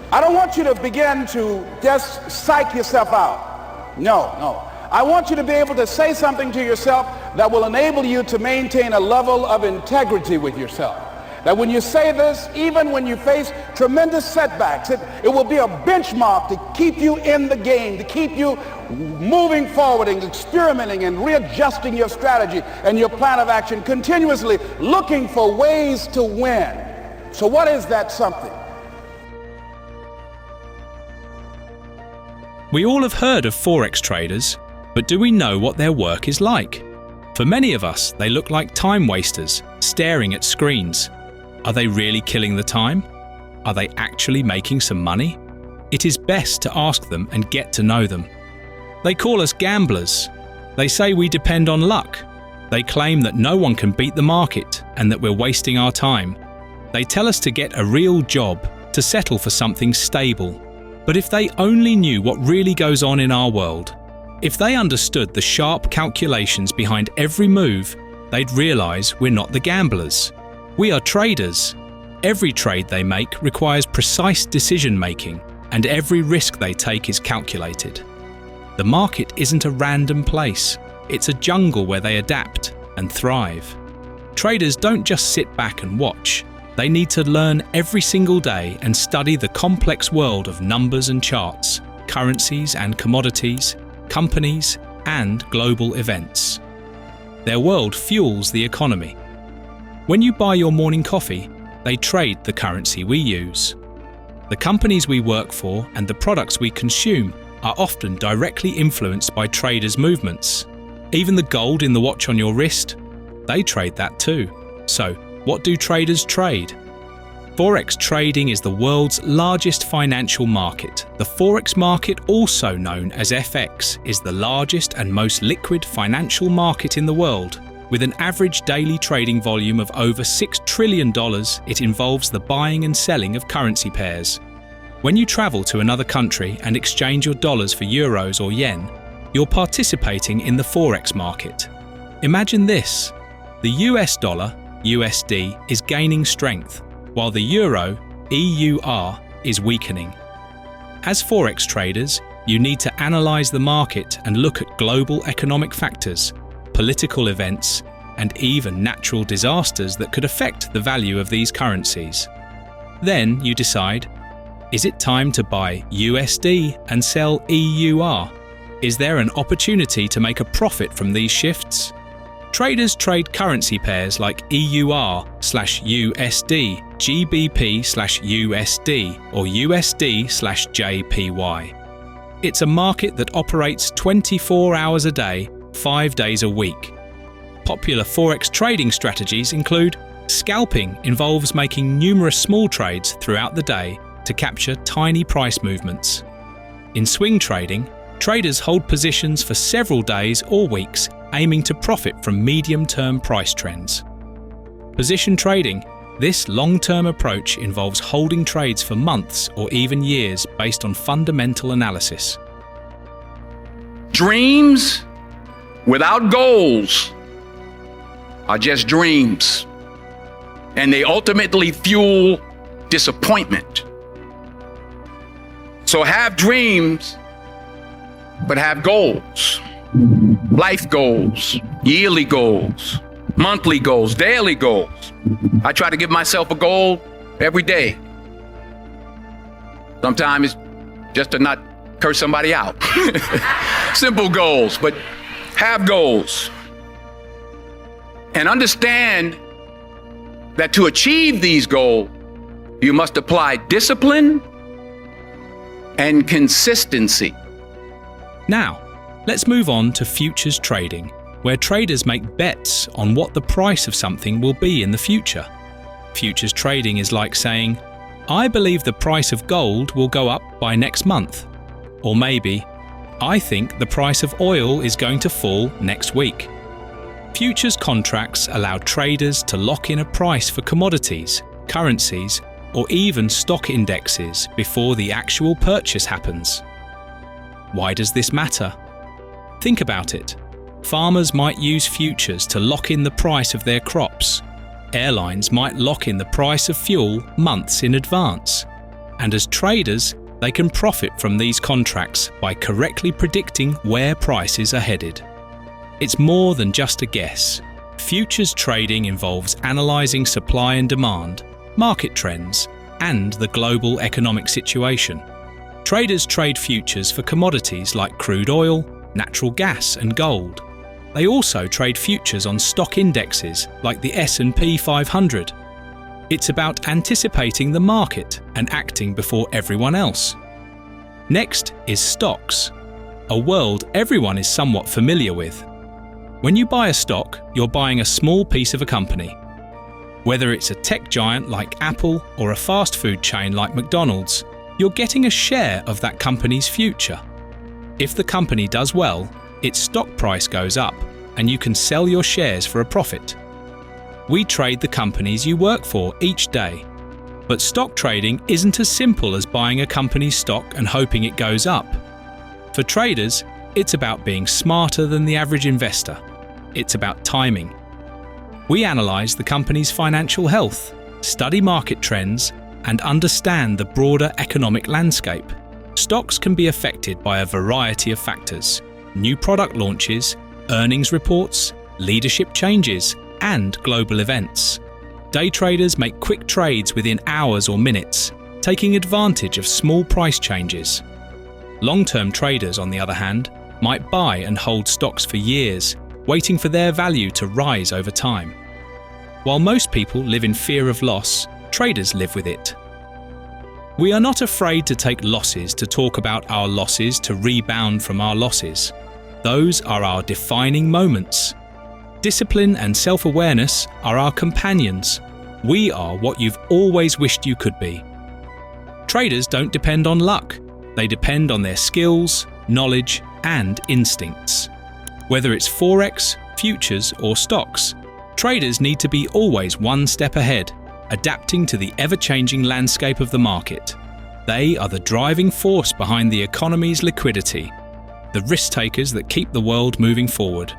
I don't want you to begin to just psych yourself out. No. I want you to be able to say something to yourself that will enable you to maintain a level of integrity with yourself. That when you say this, even when you face tremendous setbacks, it will be a benchmark to keep you in the game, to keep you moving forward and experimenting and readjusting your strategy and your plan of action, continuously looking for ways to win. So what is that something? We all have heard of Forex traders, but do we know what their work is like? For many of us, they look like time wasters, staring at screens. Are they really killing the time? Are they actually making some money? It is best to ask them and get to know them. They call us gamblers. They say we depend on luck. They claim that no one can beat the market and that we're wasting our time. They tell us to get a real job, to settle for something stable. But if they only knew what really goes on in our world, if they understood the sharp calculations behind every move, they'd realize we're not the gamblers. We are traders. Every trade they make requires precise decision-making, and every risk they take is calculated. The market isn't a random place. It's a jungle where they adapt and thrive. Traders don't just sit back and watch. They need to learn every single day and study the complex world of numbers and charts, currencies and commodities, companies and global events. Their world fuels the economy. When you buy your morning coffee, they trade the currency we use. The companies we work for and the products we consume are often directly influenced by traders' movements. Even the gold in the watch on your wrist, they trade that too. So, what do traders trade? Forex trading is the world's largest financial market. The Forex market, also known as FX, is the largest and most liquid financial market in the world. With an average daily trading volume of over $6 trillion, it involves the buying and selling of currency pairs. When you travel to another country and exchange your dollars for euros or yen, you're participating in the Forex market. Imagine this: the US dollar, USD, is gaining strength, while the euro, EUR, is weakening. As Forex traders, you need to analyze the market and look at global economic factors, political events, and even natural disasters that could affect the value of these currencies. Then you decide, is it time to buy USD and sell EUR? Is there an opportunity to make a profit from these shifts? Traders trade currency pairs like EUR/USD, GBP/USD, or USD/JPY. It's a market that operates 24 hours a day, 5 days a week. Popular Forex trading strategies include scalping, involves making numerous small trades throughout the day to capture tiny price movements. In swing trading, traders hold positions for several days or weeks, aiming to profit from medium-term price trends. Position trading. This long-term approach involves holding trades for months or even years based on fundamental analysis. Dreams without goals are just dreams, and they ultimately fuel disappointment. So have dreams, but have goals. Life goals, yearly goals, monthly goals, daily goals. I try to give myself a goal every day. Sometimes it's just to not curse somebody out. Simple goals, but have goals. And understand that to achieve these goals, you must apply discipline and consistency. Now, let's move on to futures trading, where traders make bets on what the price of something will be in the future. Futures trading is like saying, I believe the price of gold will go up by next month. Or maybe, I think the price of oil is going to fall next week. Futures contracts allow traders to lock in a price for commodities, currencies, or even stock indexes before the actual purchase happens. Why does this matter? Think about it. Farmers might use futures to lock in the price of their crops. Airlines might lock in the price of fuel months in advance. And as traders, they can profit from these contracts by correctly predicting where prices are headed. It's more than just a guess. Futures trading involves analysing supply and demand, market trends, and the global economic situation. Traders trade futures for commodities like crude oil, natural gas, and gold. They also trade futures on stock indexes like the S&P 500. It's about anticipating the market and acting before everyone else. Next is stocks, a world everyone is somewhat familiar with. When you buy a stock, you're buying a small piece of a company. Whether it's a tech giant like Apple or a fast food chain like McDonald's, you're getting a share of that company's future. If the company does well, its stock price goes up and you can sell your shares for a profit. We trade the companies you work for each day. But stock trading isn't as simple as buying a company's stock and hoping it goes up. For traders, it's about being smarter than the average investor. It's about timing. We analyse the company's financial health, study market trends, and understand the broader economic landscape. Stocks can be affected by a variety of factors: new product launches, earnings reports, leadership changes, and global events. Day traders make quick trades within hours or minutes, taking advantage of small price changes. Long-term traders, on the other hand, might buy and hold stocks for years, waiting for their value to rise over time. While most people live in fear of loss, traders live with it. We are not afraid to take losses to talk about our losses, to rebound from our losses. Those are our defining moments. Discipline and self-awareness are our companions. We are what you've always wished you could be. Traders don't depend on luck. They depend on their skills, knowledge, and instincts. Whether it's Forex, futures, or stocks, traders need to be always one step ahead, adapting to the ever-changing landscape of the market. They are the driving force behind the economy's liquidity, the risk takers that keep the world moving forward.